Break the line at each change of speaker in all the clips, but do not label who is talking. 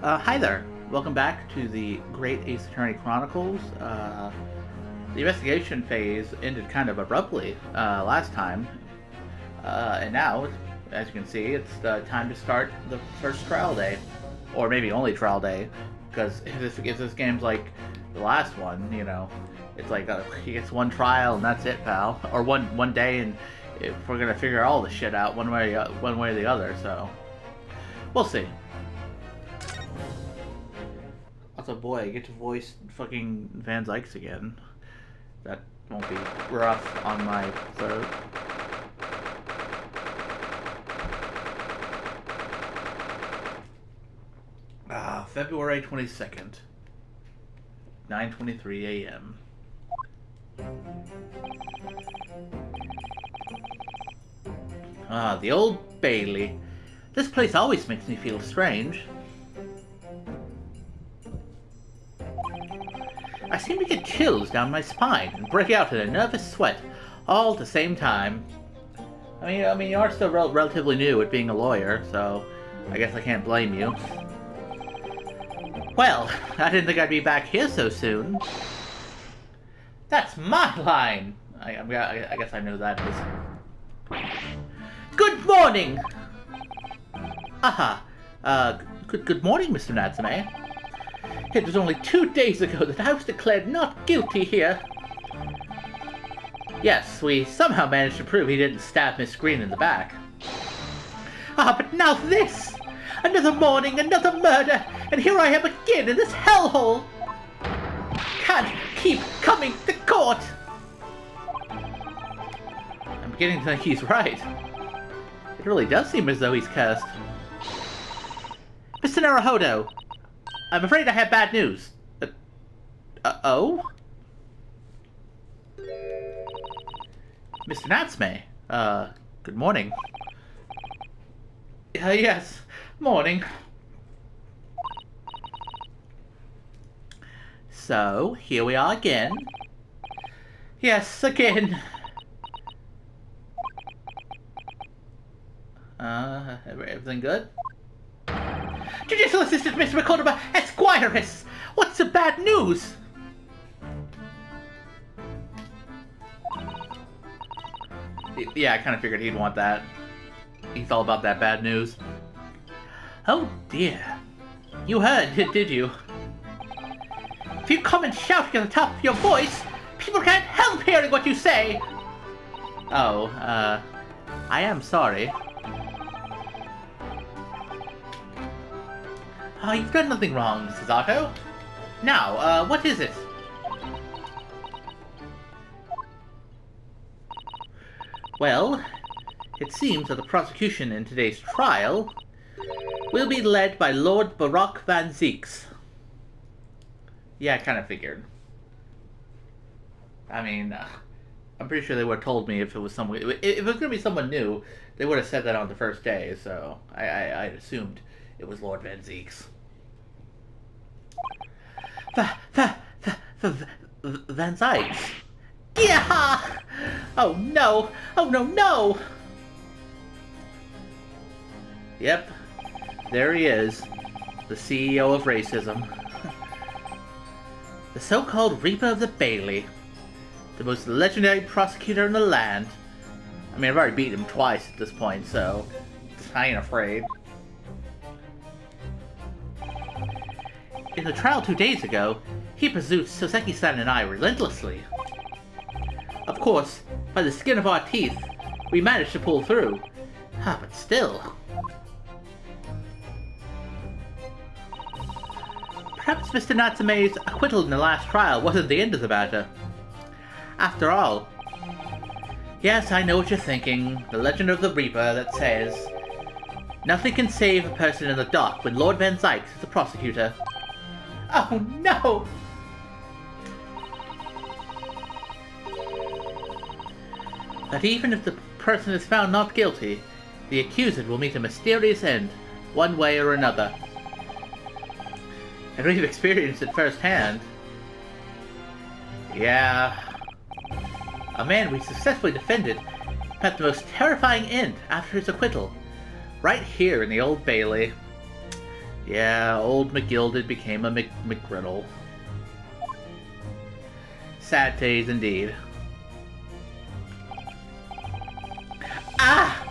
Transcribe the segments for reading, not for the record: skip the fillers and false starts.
Hi there. Welcome back to the Great Ace Attorney Chronicles. The investigation phase ended kind of abruptly last time, and now, as you can see, it's time to start the first trial day, or maybe only trial day, because if this game's like the last one, you know, it's like he gets one trial and that's it, pal, or one day, and if we're gonna figure all the shit out one way or the other, so we'll see. Also, boy, I get to voice fucking Van Zykes again. That won't be rough on my throat. February 22nd, 9:23 a.m. The Old Bailey. This place always makes me feel strange. I seem to get chills down my spine and break out in a nervous sweat all at the same time. I mean, you are still relatively new at being a lawyer, so I guess I can't blame you. Well, I didn't think I'd be back here so soon. That's my line! I guess I know that is. Good morning! Aha. Good morning, Mr. Natsume. It was only 2 days ago that I was declared not guilty here. Yes, we somehow managed to prove he didn't stab Miss Green in the back. But now this! Another morning, another murder, and here I am again in this hellhole! Can't keep coming to court! I'm beginning to think he's right. It really does seem as though he's cursed. Mr. Naruhodo, I'm afraid I have bad news. Oh? Mr. Natsume, good morning. Yes, morning. So, here we are again. Yes, again. Everything good? Judicial Assistant Mr. McCordoba, Esquires! What's the bad news? Yeah, I kind of figured he'd want that. He's all about that bad news. Oh dear. You heard, did you? If you come and shout at the top of your voice, people can't help hearing what you say! Oh, I am sorry. You've done nothing wrong, Mrs. Otto. Now, what is it? Well, it seems that the prosecution in today's trial will be led by Lord Baroque Van Zieks. Yeah, I kind of figured. I mean, I'm pretty sure they would have told me if it was someone. If it was going to be someone new, they would have said that on the first day. So I assumed it was Lord Van Zieks. Van Zykes. Yeah! Oh no! Oh no, no! Yep. There he is. The CEO of racism. The so-called Reaper of the Bailey. The most legendary prosecutor in the land. I mean, I've already beaten him twice at this point, so I ain't afraid. In the trial 2 days ago, he pursued Soseki-san and I relentlessly. Of course, by the skin of our teeth, we managed to pull through. But still. Perhaps Mr. Natsume's acquittal in the last trial wasn't the end of the matter. After all, yes, I know what you're thinking. The legend of the Reaper that says, nothing can save a person in the dock when Lord Van Zykes is the prosecutor. Oh no! That even if the person is found not guilty, the accused will meet a mysterious end, one way or another. And we've experienced it firsthand. Yeah. A man we successfully defended met the most terrifying end after his acquittal, right here in the Old Bailey. Yeah, old McGilded became a McGriddle. Sad days indeed. Ah!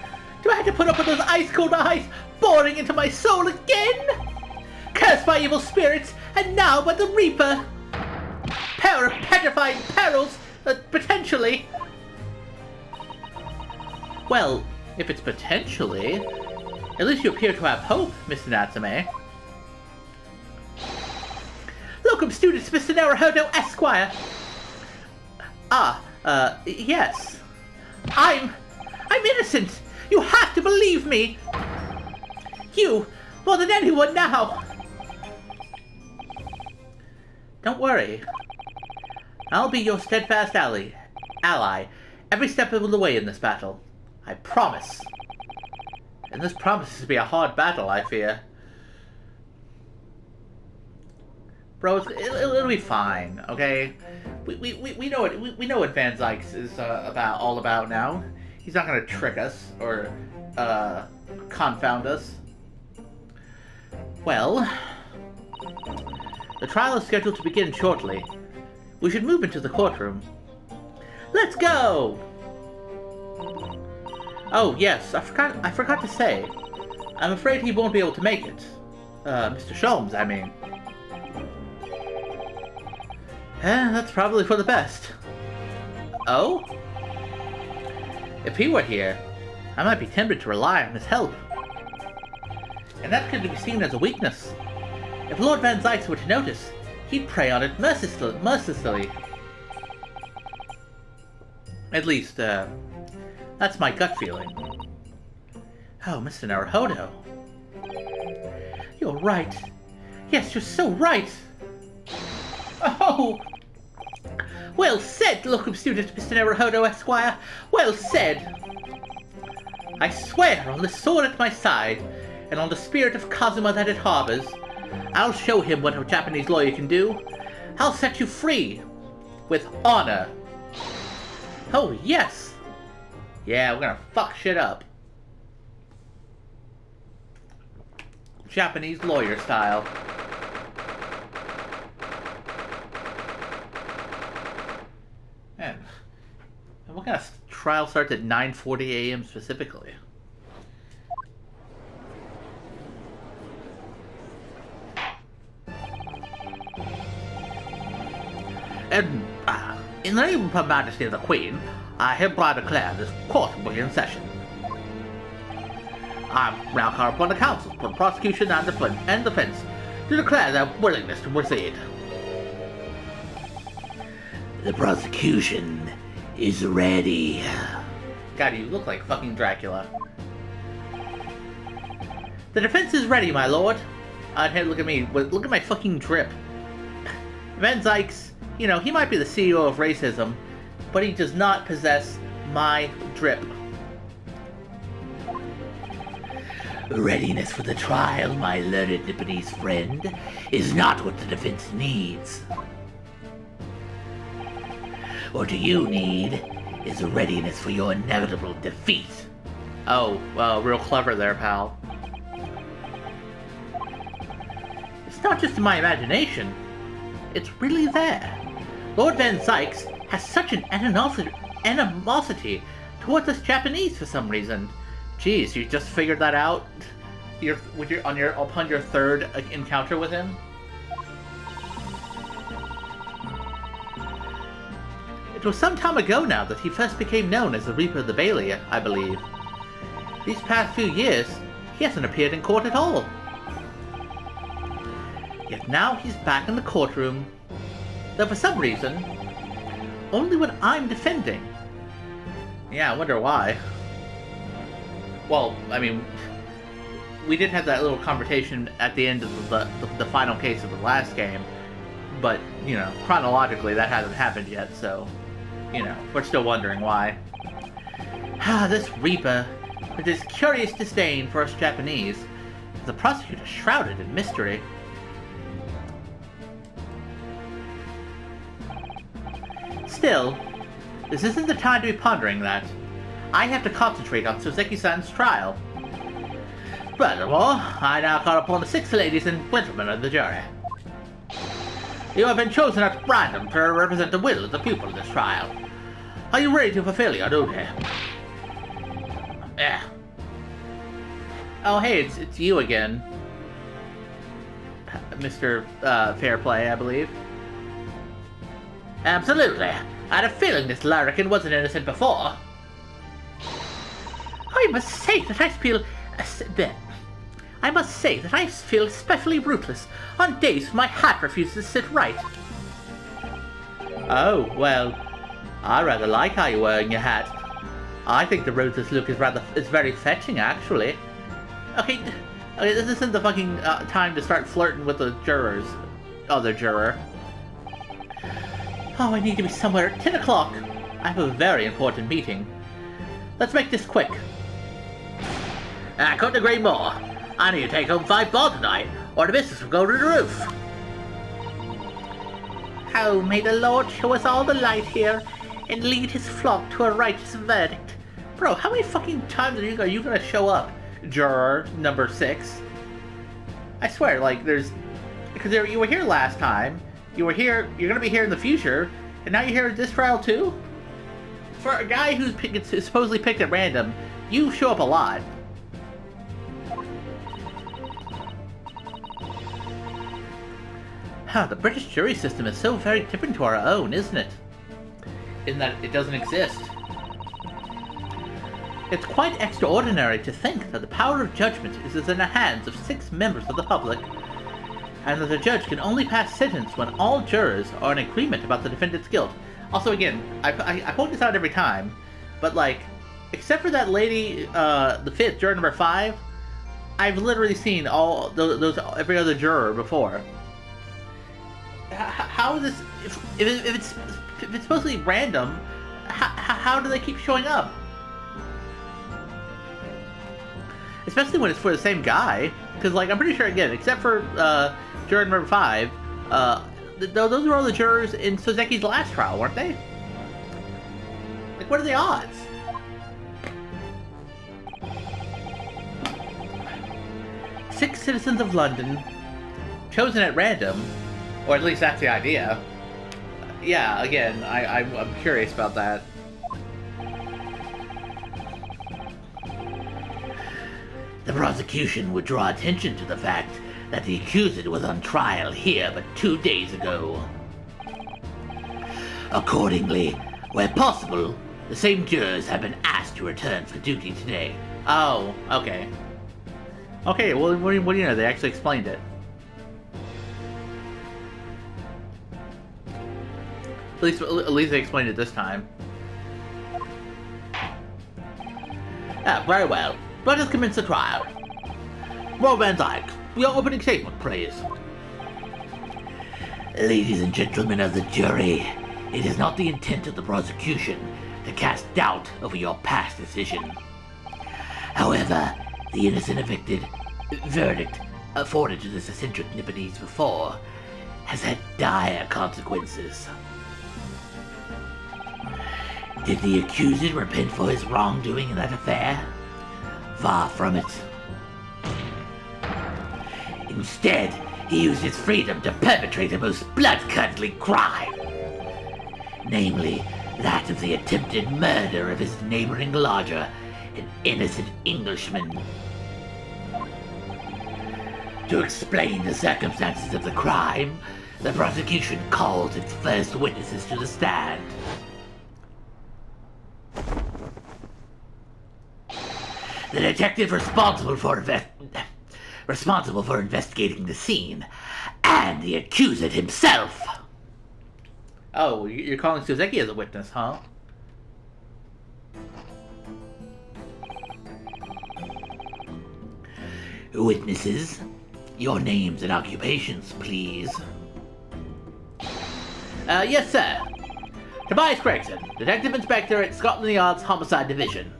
Do I have to put up with those ice-cold eyes boring into my soul again? Cursed by evil spirits, and now by the Reaper! Power of petrifying perils, potentially. Well, if it's potentially, at least you appear to have hope, Mr. Natsume. Locum students, Mr. Naruhodo, Esquire. Yes. I'm innocent. You have to believe me. You, more than anyone now. Don't worry. I'll be your steadfast ally every step of the way in this battle. I promise. And this promises to be a hard battle, I fear. Bro, it'll be fine, okay? We know what Van Zykes is all about now. He's not gonna trick us or confound us. Well, the trial is scheduled to begin shortly. We should move into the courtroom. Let's go! Oh yes, I forgot to say. I'm afraid he won't be able to make it. Mr. Sholmes, I mean. That's probably for the best. Oh? If he were here, I might be tempted to rely on his help. And that could be seen as a weakness. If Lord Van Zykes were to notice, he'd prey on it mercilessly. At least, that's my gut feeling. Oh, Mr. Naruhodo. You're right. Yes, you're so right. Oh! Well said, locum student, Mr. Naruhodo, Esquire. Well said. I swear on the sword at my side, and on the spirit of Kazuma that it harbors, I'll show him what a Japanese lawyer can do. I'll set you free. With honor. Oh, yes. Yeah, we're gonna fuck shit up. Japanese lawyer style. Man, what kind of trial starts at 9:40 a.m. specifically? And, in the name of Her Majesty the Queen, I hereby declare this court will be in session. I now call upon the counsel for prosecution and defense to declare their willingness to proceed. The prosecution is ready. God, you look like fucking Dracula. The defense is ready, my lord. Hey, look at me. Look at my fucking drip. Van Zykes, you know, he might be the CEO of racism, but he does not possess my drip. Readiness for the trial, my learned Nipponese friend, is not what the defense needs. What you need is a readiness for your inevitable defeat. Oh, well, real clever there, pal. It's not just in my imagination. It's really there. Lord Van Zykes has such an animosity towards us Japanese for some reason. Jeez, you just figured that out upon your third encounter with him? It was some time ago now that he first became known as the Reaper of the Bailey, I believe. These past few years, he hasn't appeared in court at all. Yet now he's back in the courtroom, though for some reason, only when I'm defending. Yeah, I wonder why. Well, I mean, we did have that little conversation at the end of the final case of the last game, but, you know, chronologically that hasn't happened yet, so, you know, we're still wondering why. This Reaper, with his curious disdain for us Japanese, the prosecutor shrouded in mystery. Still, this isn't the time to be pondering that. I have to concentrate on Soseki-san's trial. Furthermore, I now call upon the 6 ladies and gentlemen of the jury. You have been chosen at random to represent the will of the people in this trial. Are you ready to fulfill your duty? Yeah. Oh, hey, it's you again. Mr. Fairplay, I believe. Absolutely. I had a feeling this larrikin wasn't innocent before. I must say that I feel especially ruthless on days when my hat refuses to sit right. Oh, well, I rather like how you're wearing your hat. I think the ruthless look is very fetching, actually. Okay, this isn't the fucking time to start flirting with the other juror. Oh, I need to be somewhere at 10 o'clock. I have a very important meeting. Let's make this quick. I couldn't agree more. I need to take home 5 bob tonight, or the business will go to the roof. Oh, may the Lord show us all the light here, and lead his flock to a righteous verdict. Bro, how many fucking times are you gonna show up, juror number 6? I swear, like, because you were here last time, you're gonna be here in the future, and now you're here at this trial too? For a guy who's supposedly picked at random, you show up a lot. Huh, the British jury system is so very different to our own, isn't it? In that it doesn't exist. It's quite extraordinary to think that the power of judgment is in the hands of 6 members of the public, and that the judge can only pass sentence when all jurors are in agreement about the defendant's guilt. Also, again, I point this out every time, but like, except for that lady, the 5th, juror number 5, I've literally seen all those every other juror before. How is this? If it's supposed to be random, how do they keep showing up? Especially when it's for the same guy, because like I'm pretty sure again, except for juror number 5, those were all the jurors in Sozeki's last trial, weren't they? Like, what are the odds? Six citizens of London, chosen at random, or at least that's the idea. Yeah, again, I'm curious about that. The prosecution would draw attention to the fact that the accused was on trial here but 2 days ago. Accordingly, where possible, the same jurors have been asked to return for duty today. Oh, okay. Okay, well, what do you know? They actually explained it. At least they explained it this time. Ah, very well. Let us commence the trial. Roll Van Dyke, your opening statement, please. Ladies and gentlemen of the jury, it is not the intent of the prosecution to cast doubt over your past decision. However, the innocent verdict afforded to this eccentric Nipponese before has had dire consequences. Did the accused repent for his wrongdoing in that affair? Far from it. Instead, he used his freedom to perpetrate a most blood-curdling crime. Namely, that of the attempted murder of his neighboring lodger, an innocent Englishman. To explain the circumstances of the crime, the prosecution calls its first witnesses to the stand. The detective responsible for investigating the scene, and the accused himself. Oh, you're calling Suzeki as a witness, huh? Witnesses, your names and occupations, please. Yes, sir. Tobias Gregson, Detective Inspector at Scotland Yard's Homicide Division.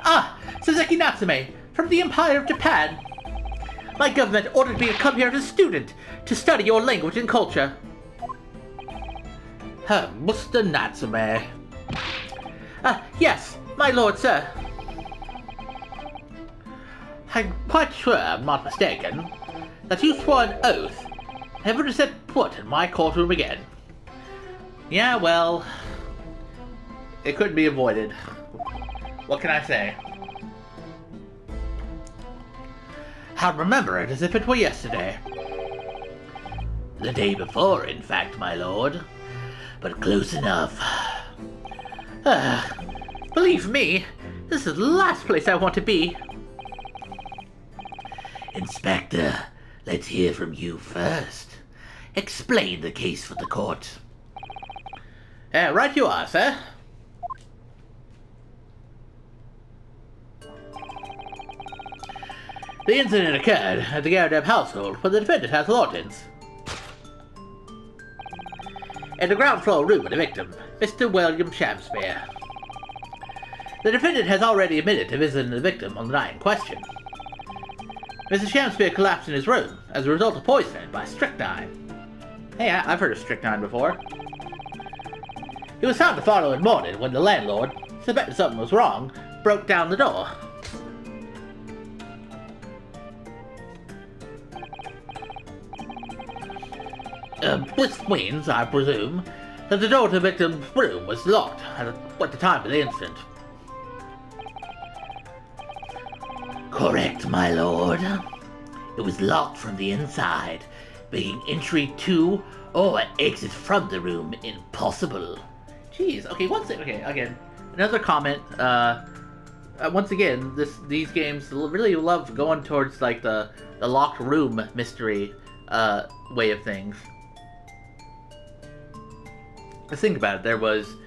Ah, Suzeki Natsume, from the Empire of Japan. My government ordered me to come here as a student to study your language and culture. Mr. Natsume. Yes, my lord, sir. I'm quite sure I'm not mistaken that you swore an oath never to set foot in my courtroom again. Yeah, well, it couldn't be avoided. What can I say? I remember it as if it were yesterday. The day before, in fact, my lord. But close enough. Believe me, this is the last place I want to be. Inspector, let's hear from you first. Explain the case for the court. Right you are, sir. The incident occurred at the Garadeb household where the defendant has lodgings. In the ground floor room of the victim, Mr. William Shakespeare. The defendant has already admitted to visiting the victim on the night in question. Mr. Shakespeare collapsed in his room as a result of poisoning by strychnine. Hey, I've heard of strychnine before. He was found the following morning when the landlord, suspecting something was wrong, broke down the door. This means, I presume, that the door to the victim's room was locked at the time of the incident. Correct, my lord. It was locked from the inside, making entry to or exit from the room impossible. Jeez, okay, again, another comment. Once again, these games really love going towards like the locked room mystery way of things. Let's think about it. There was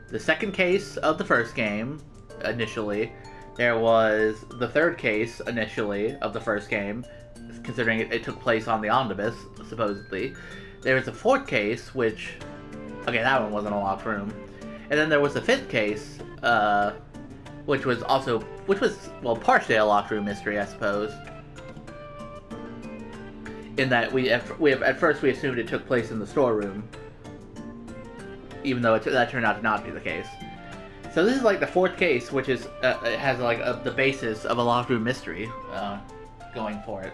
the second case of the first game, initially. There was the third case, initially, of the first game, considering it took place on the omnibus, supposedly. There was a fourth case, which... okay, that one wasn't a locked room. And then there was the fifth case, which was, well, partially a locked room mystery, I suppose. In that at first we assumed it took place in the storeroom. Even though that turned out to not be the case. So this is like the fourth case, which is has like the basis of a locked room mystery going for it.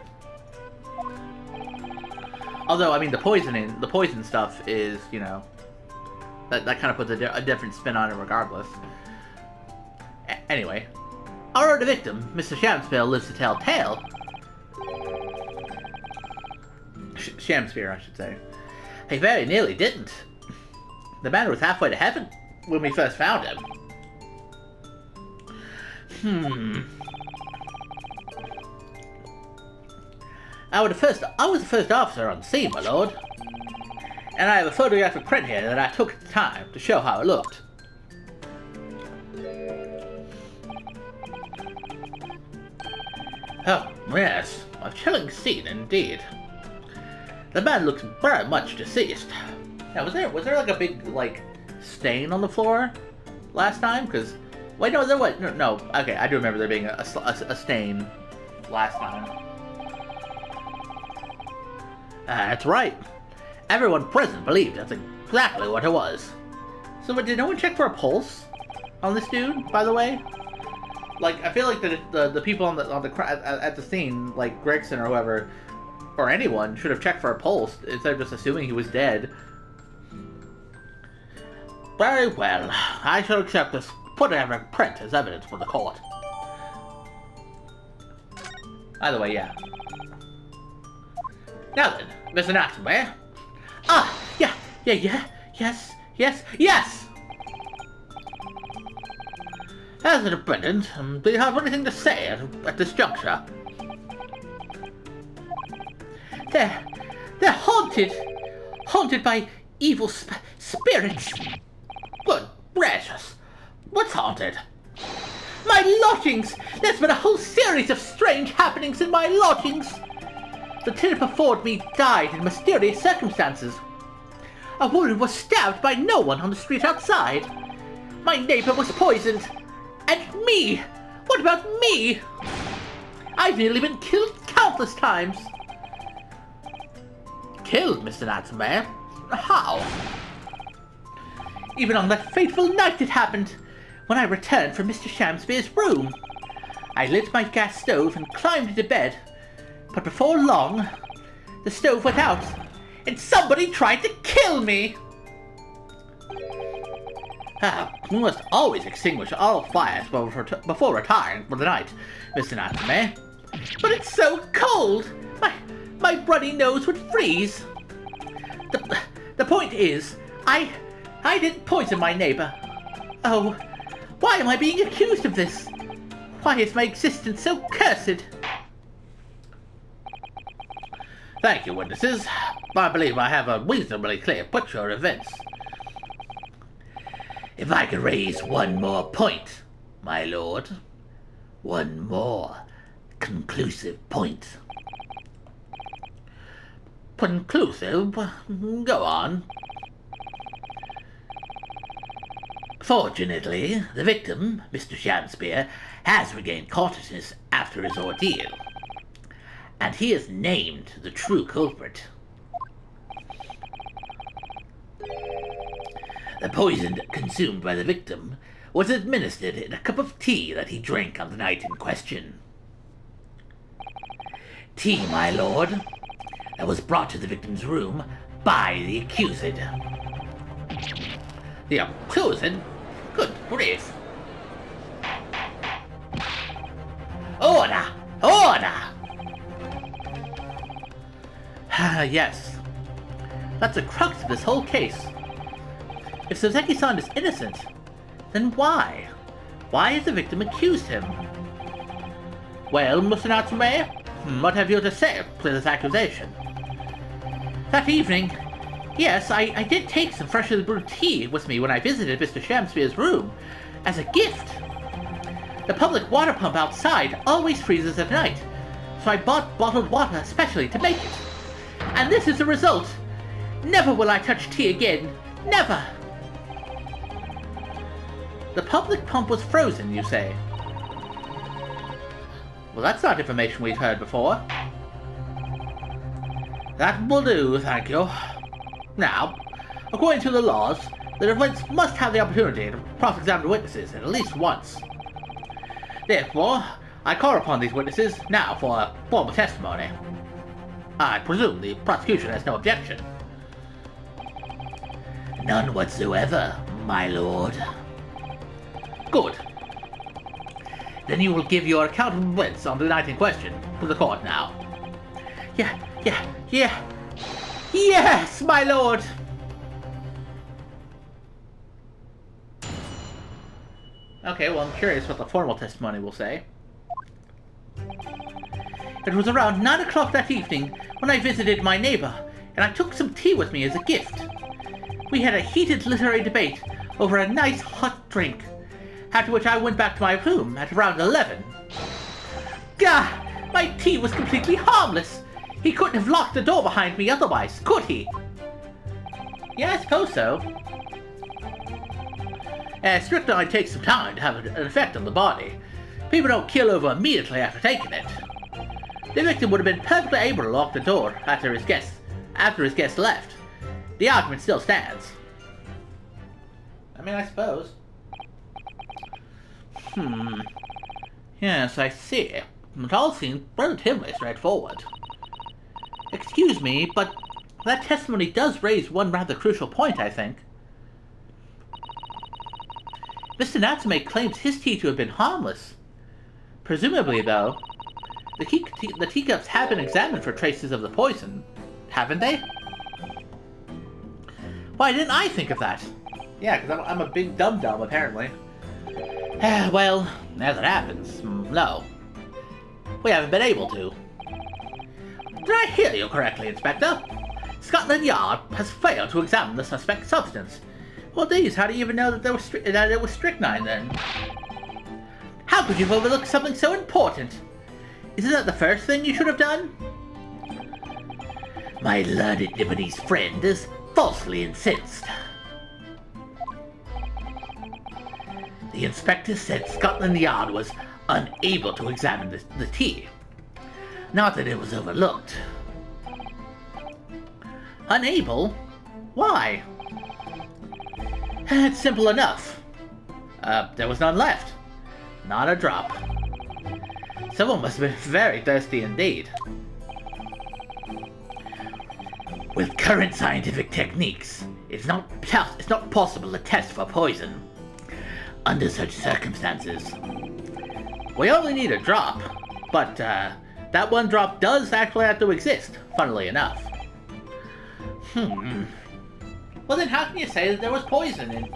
Although, I mean, the poison stuff is, you know, that kind of puts a different spin on it regardless. Anyway, our the victim, Mr. Shamspeare, lives to tell tale. Shamspeare, I should say. He very nearly didn't. The man was halfway to heaven when we first found him. I was the first officer on the scene, my lord. And I have a photographic print here that I took at the time to show how it looked. Oh, yes. A chilling scene indeed. The man looks very much deceased. Now, was there like a big, like, stain on the floor last time? Because, wait, no, there was, no, okay, I do remember there being a stain last time. That's right. Everyone present believed that's exactly what it was. So, but did no one check for a pulse on this dude, by the way? Like, I feel like the people at the scene, like Gregson or whoever, or anyone, should have checked for a pulse instead of just assuming he was dead. Very well. I shall accept this photographic print as evidence for the court. By the way, yeah. Now then, Mr. Naxway. Ah, yes! As a defendant, do you have anything to say at this juncture? They're haunted by evil spirits. Good gracious, what's haunted? My lodgings! There's been a whole series of strange happenings in my lodgings. The tenant before me died in mysterious circumstances. A woman was stabbed by no one on the street outside. My neighbor was poisoned. And me! What about me? I've nearly been killed countless times. Killed, Mr. Natsumare? How? Even on that fateful night it happened, when I returned from Mr. Shamspeare's room. I lit my gas stove and climbed into bed, but before long, the stove went out, and somebody tried to kill me! We must always extinguish all fires before retiring for the night, Mr. Natsume. But it's so cold! My runny nose would freeze! The point is, I didn't poison my neighbor. Oh, why am I being accused of this? Why is my existence so cursed? Thank you, witnesses. I believe I have a reasonably clear picture of events. If I could raise one more point, my lord. One more conclusive point. Conclusive? Go on. Fortunately, the victim, Mr. Shakespeare, has regained consciousness after his ordeal, and he has named the true culprit. The poison consumed by the victim was administered in a cup of tea that he drank on the night in question. Tea, my lord, that was brought to the victim's room by the accused. The accused? Good grief. Order! Order! Yes. That's the crux of this whole case. If Soseki-san is innocent, then why? Why has the victim accused him? Well, Mr. Natsume, what have you to say to this accusation? That evening, yes, I did take some freshly brewed tea with me when I visited Mr. Shamspeare's room as a gift. The public water pump outside always freezes at night, so I bought bottled water especially to make it. And this is the result. Never will I touch tea again. Never! The public pump was frozen, you say? Well, that's not information we've heard before. That will do, thank you. Now, according to the laws, the defense must have the opportunity to cross-examine witnesses at least once. Therefore, I call upon these witnesses now for a formal testimony. I presume the prosecution has no objection. None whatsoever, my lord. Good. Then you will give your account of events on the night in question to the court now. Yes, my lord! Okay, well, I'm curious what the formal testimony will say. It was around 9 o'clock that evening when I visited my neighbor, and I took some tea with me as a gift. We had a heated literary debate over a nice hot drink, after which I went back to my room at around 11. Gah! My tea was completely harmless! He couldn't have locked the door behind me otherwise, could he? Yeah, I suppose so. Strychnine takes some time to have an effect on the body. People don't kill over immediately after taking it. The victim would have been perfectly able to lock the door after his guest left. The argument still stands. I mean, I suppose. Yes, I see. It all seems relatively straightforward. Excuse me, but that testimony does raise one rather crucial point, I think. Mr. Natsume claims his tea to have been harmless. Presumably, though, the teacups have been examined for traces of the poison, haven't they? Why didn't I think of that? Yeah, because I'm a big dum-dum, apparently. Well, as it happens, no. We haven't been able to. Did I hear you correctly, Inspector? Scotland Yard has failed to examine the suspect's substance. Well, geez, how do you even know that it was strychnine, then? How could you have overlooked something so important? Isn't that the first thing you should have done? My learned Japanese friend is falsely incensed. The inspector said Scotland Yard was unable to examine the tea. Not that it was overlooked. Unable? Why? It's simple enough. There was none left. Not a drop. Someone must have been very thirsty indeed. With current scientific techniques, it's not possible to test for poison. Under such circumstances, we only need a drop, but that one drop does actually have to exist, funnily enough. Well then how can you say that there was poison in...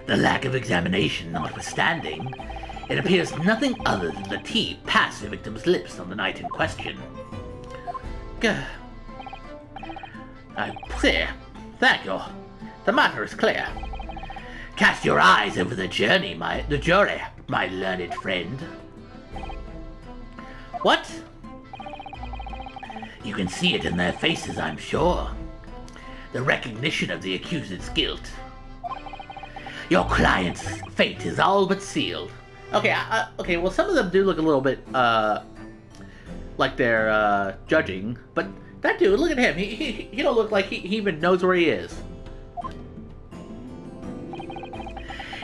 The lack of examination notwithstanding, it appears nothing other than the tea passed the victim's lips on the night in question. Clear. Thank you. The matter is clear. Cast your eyes over the jury, my learned friend. What? You can see it in their faces, I'm sure. The recognition of the accused's guilt. Your client's fate is all but sealed. Okay, okay, well some of them do look a little bit, like they're, judging, but that dude, look at him, he don't look like he even knows where he is.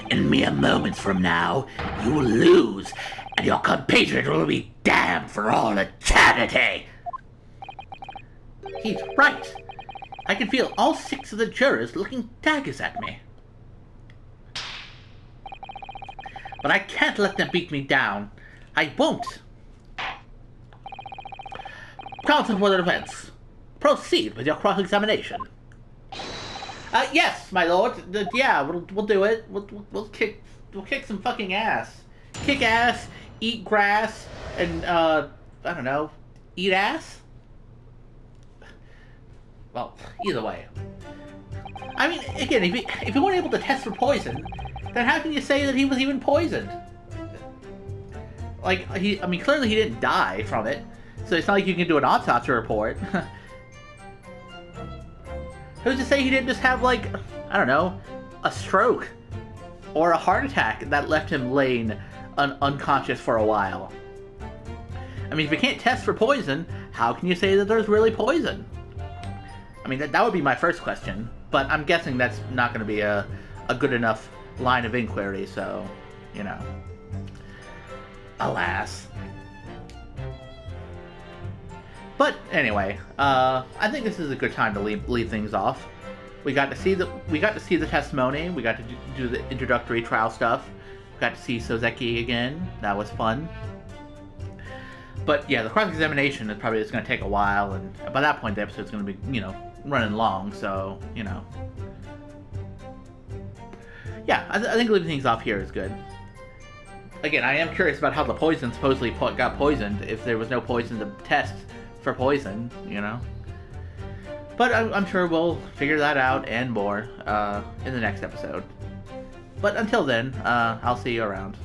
In mere moments from now, you will lose, and your compatriot will be damned for all eternity! He's right. I can feel all 6 of the jurors looking daggers at me. But I can't let them beat me down. I won't. Counsel for the defense, proceed with your cross-examination. Yes, my lord. Yeah, we'll do it. We'll kick some fucking ass. Kick ass, eat grass, and I don't know, eat ass. Well, either way. I mean, again, if you weren't able to test for poison, then how can you say that he was even poisoned? Like, I mean, clearly he didn't die from it, so it's not like you can do an autopsy report. Who's to say he didn't just have, like, I don't know, a stroke or a heart attack that left him laying unconscious for a while? I mean, if you can't test for poison, how can you say that there's really poison? I mean, that would be my first question, but I'm guessing that's not going to be a good enough line of inquiry, so, you know. Alas. But anyway, I think this is a good time to leave things off. We got to see the testimony. We got to do the introductory trial stuff. We got to see Sozeki again. That was fun. But yeah, the cross-examination is probably just going to take a while, and by that point the episode's going to be, you know, running long. So, you know, yeah, I think leaving things off here is good. Again, I am curious about how the poison supposedly got poisoned. If there was no poison to test for poison, you know. But I'm sure we'll figure that out and more in the next episode. But until then, I'll see you around.